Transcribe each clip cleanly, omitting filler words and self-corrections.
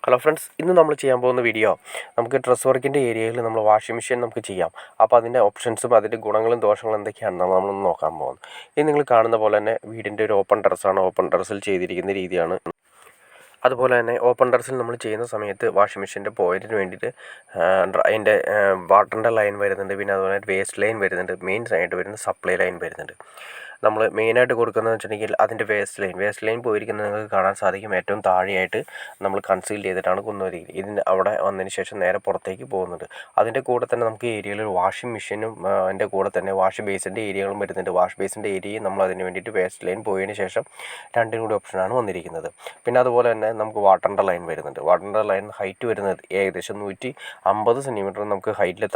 Hello friends, ഇന്ന് നമ്മൾ ചെയ്യാൻ പോകുന്ന വീഡിയോ നമുക്ക് ഡ്രസ് വർക്കിൻ്റെ ഏരിയയിൽ നമ്മൾ വാഷിംഗ് മെഷീൻ നമുക്ക് ചെയ്യാം. അപ്പോൾ അതിൻ്റെ ഓപ്ഷൻസും അതിൻ്റെ ഗുണങ്ങളും ദോഷങ്ങളും എന്തൊക്കെയാണെന്നാണ് നമ്മളൊന്ന് നോക്കാൻ പോകുന്നത്. ഇത് നിങ്ങൾ കാണുന്ന പോലെ തന്നെ വീടിൻ്റെ ഒരു ഓപ്പൺ ടെറസാണ്. ഓപ്പൺ ടെറസിൽ ചെയ്തിരിക്കുന്ന രീതിയാണ്. അതുപോലെ തന്നെ ഓപ്പൺ ടെറസിൽ നമ്മൾ ചെയ്യുന്ന സമയത്ത് വാഷിംഗ് മെഷീൻ്റെ പോയിൻറ്റിന് വേണ്ടിയിട്ട് അതിൻ്റെ വാട്ടറിൻ്റെ ലൈൻ വരുന്നുണ്ട്. പിന്നെ അതുപോലെ വേസ്റ്റ് ലൈൻ വരുന്നുണ്ട്. മെയിൻ ആയിട്ട് വരുന്ന സപ്ലൈ ലൈൻ വരുന്നുണ്ട്. നമ്മൾ മെയിനായിട്ട് കൊടുക്കുന്നതെന്ന് വെച്ചിട്ടുണ്ടെങ്കിൽ അതിൻ്റെ വേസ്റ്റ് ലൈൻ പോയിരിക്കുന്നത് നിങ്ങൾക്ക് കാണാൻ സാധിക്കും. ഏറ്റവും താഴെയായിട്ട് നമ്മൾ കൺസീൽ ചെയ്തിട്ടാണ് കൊണ്ടുവരിക. ഇതിൻ്റെ അവിടെ വന്നതിന് ശേഷം നേരെ പുറത്തേക്ക് പോകുന്നുണ്ട്. അതിൻ്റെ കൂടെ തന്നെ നമുക്ക് ഏരിയയിൽ ഒരു വാഷിംഗ് മെഷീനും അതിൻ്റെ കൂടെ തന്നെ വാഷ് ബേസിൻ്റെ ഏരിയകളും വരുന്നുണ്ട്. വാഷ് ബേസിൻ്റെ ഏരിയയും നമ്മൾ അതിന് വേണ്ടിയിട്ട് വേസ്റ്റ് ലൈൻ പോയതിന് ശേഷം രണ്ടിനും കൂടി ഓപ്ഷനാണ് വന്നിരിക്കുന്നത്. പിന്നെ അതുപോലെ തന്നെ നമുക്ക് വാട്ടറിൻ്റെ ലൈൻ വരുന്നുണ്ട്. വാട്ടറിൻ്റെ ലൈൻ ഹൈറ്റ് വരുന്നത് ഏകദേശം 150 സെൻറ്റിമീറ്റർ നമുക്ക് ഹൈറ്റിൽ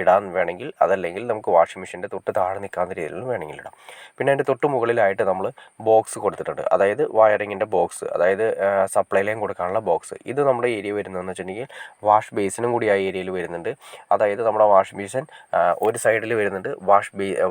ഇടാൻ വേണമെങ്കിൽ, അതല്ലെങ്കിൽ നമുക്ക് വാഷിംഗ് മെഷീൻ്റെ തൊട്ട് താഴെ നിൽക്കാവുന്ന രീതിയിലും വേണമെങ്കിൽ ഇടാം. പിന്നെ അതിൻ്റെ തൊട്ട് മുകളിലായിട്ട് നമ്മൾ ബോക്സ് കൊടുത്തിട്ടുണ്ട്. അതായത് വയറിങ്ങിൻ്റെ ബോക്സ്, അതായത് സപ്ലൈ ലൈൻ കൊടുക്കാനുള്ള ബോക്സ്. ഇത് നമ്മുടെ ഏരിയ വരുന്നതെന്ന് വെച്ചിട്ടുണ്ടെങ്കിൽ വാഷ് ബേസിനും കൂടി ആ ഏരിയയിൽ വരുന്നുണ്ട്. അതായത് നമ്മുടെ വാഷ് ബേസിൻ ഒരു സൈഡിൽ വരുന്നുണ്ട്,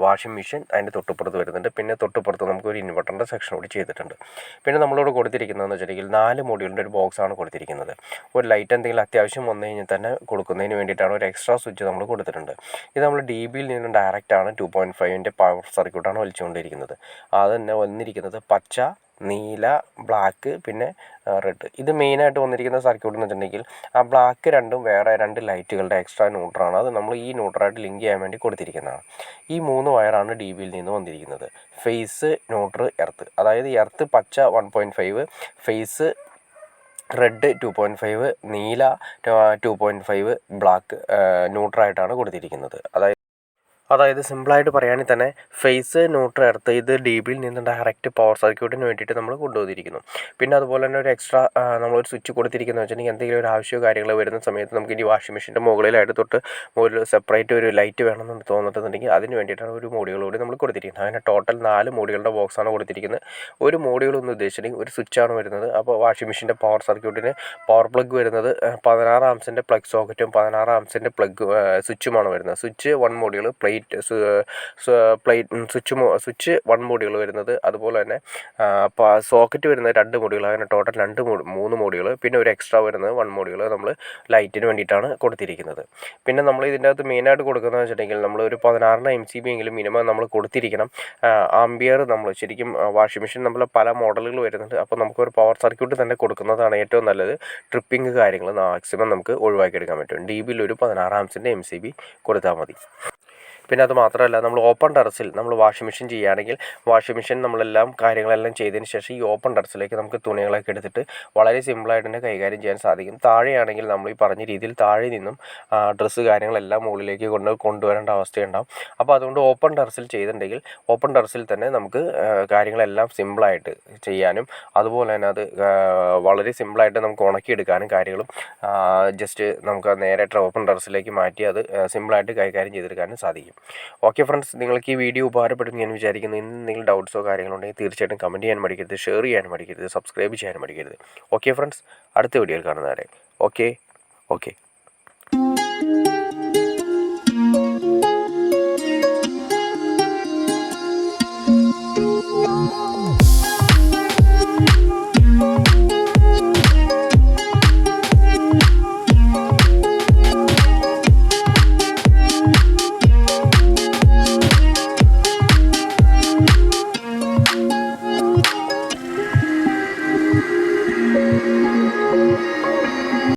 വാഷിംഗ് മെഷീൻ അതിൻ്റെ തൊട്ടുപുറത്ത് വരുന്നുണ്ട്. പിന്നെ തൊട്ടുപുറത്ത് നമുക്ക് ഒരു ഇൻവെർട്ടറിൻ്റെ സെക്ഷൻ കൂടി ചെയ്തിട്ടുണ്ട്. പിന്നെ നമ്മളിവിടെ കൊടുത്തിരിക്കുന്നതെന്ന് വെച്ചിട്ടുണ്ടെങ്കിൽ 4 മോഡ്യൂളിൻ്റെ ഒരു ബോക്സാണ് കൊടുത്തിരിക്കുന്നത്. ഒരു ലൈറ്റ് എന്തെങ്കിലും അത്യാവശ്യം വന്നു കഴിഞ്ഞാൽ തന്നെ കൊടുക്കുന്നതിന് വേണ്ടിയിട്ടാണ് ഒരു എക്സ്ട്രാ സ്വിച്ച് നമ്മൾ കൊടുത്തിട്ടുണ്ട്. ഇത് നമ്മൾ DBയിൽ നിന്ന് ഡയറക്റ്റാണ് 2.5ൻ്റെ പവർ സർക്യൂട്ടാണ് വലിച്ചുകൊണ്ടിരിക്കുന്നത്. അത് തന്നെ വന്നിരിക്കുന്നത് പച്ച, നീല, ബ്ലാക്ക്, പിന്നെ റെഡ്. ഇത് മെയിനായിട്ട് വന്നിരിക്കുന്ന സർക്യൂട്ട് എന്ന് വെച്ചിട്ടുണ്ടെങ്കിൽ ആ ബ്ലാക്ക് രണ്ടും വേറെ 2 ലൈറ്റുകളുടെ എക്സ്ട്രാ ന്യൂട്രാണ്. അത് നമ്മൾ ഈ ന്യൂട്രായിട്ട് ലിങ്ക് ചെയ്യാൻ വേണ്ടി കൊടുത്തിരിക്കുന്നതാണ്. ഈ 3 വയറാണ് DBയിൽ നിന്ന് വന്നിരിക്കുന്നത്. Phase, neutral, earth. അതായത് എർത്ത് പച്ച 1.5, ഫേസ് റെഡ് 2.5, നീല 2.5, ബ്ലാക്ക് ന്യൂട്രായിട്ടാണ് കൊടുത്തിരിക്കുന്നത്. അതായത് സിമ്പിളായിട്ട് പറയുകയാണെങ്കിൽ തന്നെ ഫേസ്, ന്യൂട്രൽ, എർത്ത് ഇത് DBയിൽ നിന്ന് ഡയറക്റ്റ് പവർ സർക്യൂട്ടിന് വേണ്ടിയിട്ട് നമ്മൾ കൊണ്ടുവന്നിരിക്കുന്നു. പിന്നെ അതുപോലെ തന്നെ ഒരു എക്സ്ട്രാ നമ്മളൊരു സ്വിച്ച് കൊടുത്തിരിക്കുന്നത് വെച്ചിട്ടുണ്ടെങ്കിൽ എന്തെങ്കിലും ഒരു ആവശ്യമോ കാര്യങ്ങളോ വരുന്ന സമയത്ത് നമുക്ക് ഇനി വാഷിംഗ് മെഷീൻ്റെ മുകളിലായിട്ട് തൊട്ട് ഒരു സെപ്പറേറ്റ് ഒരു ലൈറ്റ് വേണമെന്ന് തോന്നിട്ടുണ്ടെങ്കിൽ അതിന് വേണ്ടിയിട്ടാണ് ഒരു മോഡ്യൂൾ കൂടി നമ്മൾ കൊടുത്തിരിക്കുന്നത്. അങ്ങനെ ടോട്ടൽ 4 മോഡ്യൂളുടെ ബോക്സാണ് കൊടുത്തിരിക്കുന്നത്. ഒരു മോഡ്യൂൾ എന്ന് ഉദ്ദേശിച്ചിട്ടുണ്ടെങ്കിൽ ഒരു സ്വിച്ചാണ് വരുന്നത്. അപ്പോൾ വാഷിംഗ് മെഷീൻ്റെ പവർ സർക്യൂട്ടിന് പവർ പ്ലഗ് വരുന്നത് 16 ആംസിൻ്റെ പ്ലഗ് സോക്കറ്റും 16 ആംസിൻ്റെ പ്ലഗ് സ്വിച്ചുമാണ് വരുന്നത്. സ്വിച്ച് 1 മോഡ്യൂൾ, സ്വിച്ച് 1 മോഡ്യൂൾ വരുന്നത്. അതുപോലെ തന്നെ സോക്കറ്റ് വരുന്നത് 2 മോഡ്യൂൾ. അങ്ങനെ ടോട്ടൽ 3 മോഡ്യൂൾ. പിന്നെ ഒരു എക്സ്ട്രാ വരുന്നത് 1 മോഡ്യൂൾ നമ്മൾ ലൈറ്റിന് വേണ്ടിയിട്ടാണ് കൊടുത്തിരിക്കുന്നത്. പിന്നെ നമ്മൾ ഇതിൻ്റെ അകത്ത് മെയിനായിട്ട് കൊടുക്കുന്നത് വെച്ചിട്ടുണ്ടെങ്കിൽ നമ്മൾ ഒരു 16 MCB എങ്കിലും മിനിമം നമ്മൾ കൊടുത്തിരിക്കണം. ആംബിയർ നമ്മൾ ശരിക്കും വാഷിംഗ് മെഷീൻ നമ്മൾ പല മോഡലുകൾ വരുന്നുണ്ട്. അപ്പോൾ നമുക്കൊരു പവർ സർക്യൂട്ട് തന്നെ കൊടുക്കുന്നതാണ് ഏറ്റവും നല്ലത്. ട്രിപ്പിംഗ് കാര്യങ്ങൾ മാക്സിമം നമുക്ക് ഒഴിവാക്കിയെടുക്കാൻ പറ്റും. DBയിൽ ഒരു 16 ആംസിൻ്റെ MCB കൊടുത്താൽ മതി. പിന്നെ അത് മാത്രമല്ല, നമ്മൾ ഓപ്പൺ ടെറസിൽ നമ്മൾ വാഷിംഗ് മെഷീൻ ചെയ്യുകയാണെങ്കിൽ വാഷിംഗ് മെഷീൻ നമ്മളെല്ലാം കാര്യങ്ങളെല്ലാം ചെയ്തതിന് ശേഷം ഈ ഓപ്പൺ ടെറസിലേക്ക് നമുക്ക് തുണികളൊക്കെ എടുത്തിട്ട് വളരെ സിമ്പിളായിട്ട് തന്നെ കൈകാര്യം ചെയ്യാൻ സാധിക്കും. താഴെയാണെങ്കിൽ നമ്മൾ ഈ പറഞ്ഞ രീതിയിൽ താഴെ നിന്നും ഡ്രസ്സ് കാര്യങ്ങളെല്ലാം മുകളിലേക്ക് കൊണ്ടുവരേണ്ട അവസ്ഥയുണ്ടാകും. അപ്പോൾ അതുകൊണ്ട് ഓപ്പൺ ടെറസിൽ ചെയ്തിട്ടുണ്ടെങ്കിൽ ഓപ്പൺ ടെറസിൽ തന്നെ നമുക്ക് കാര്യങ്ങളെല്ലാം സിമ്പിളായിട്ട് ചെയ്യാനും അതുപോലെ തന്നെ അത് വളരെ സിമ്പിളായിട്ട് നമുക്ക് ഉണക്കിയെടുക്കാനും കാര്യങ്ങളും ജസ്റ്റ് നമുക്ക് നേരെ ഓപ്പൺ ടെറസിലേക്ക് മാറ്റി അത് സിമ്പിളായിട്ട് കൈകാര്യം ചെയ്തെടുക്കാനും സാധിക്കും. ഓക്കെ ഫ്രണ്ട്സ്, നിങ്ങൾക്ക് ഈ വീഡിയോ ഉപകാരപ്പെടുന്നു ഞാൻ വിചാരിക്കുന്നു. ഇന്ന് എന്തെങ്കിലും ഡൗട്ട്സോ കാര്യങ്ങളുണ്ടെങ്കിൽ തീർച്ചയായിട്ടും കമൻറ്റ് ചെയ്യാൻ മടിക്കരുത്, ഷെയർ ചെയ്യാൻ മടിക്കരുത്, സബ്സ്ക്രൈബ് ചെയ്യാൻ മടിക്കരുത്. ഓക്കെ ഫ്രണ്ട്സ്, അടുത്ത വീഡിയോയിൽ കാണുന്നവരെ ഓക്കെ.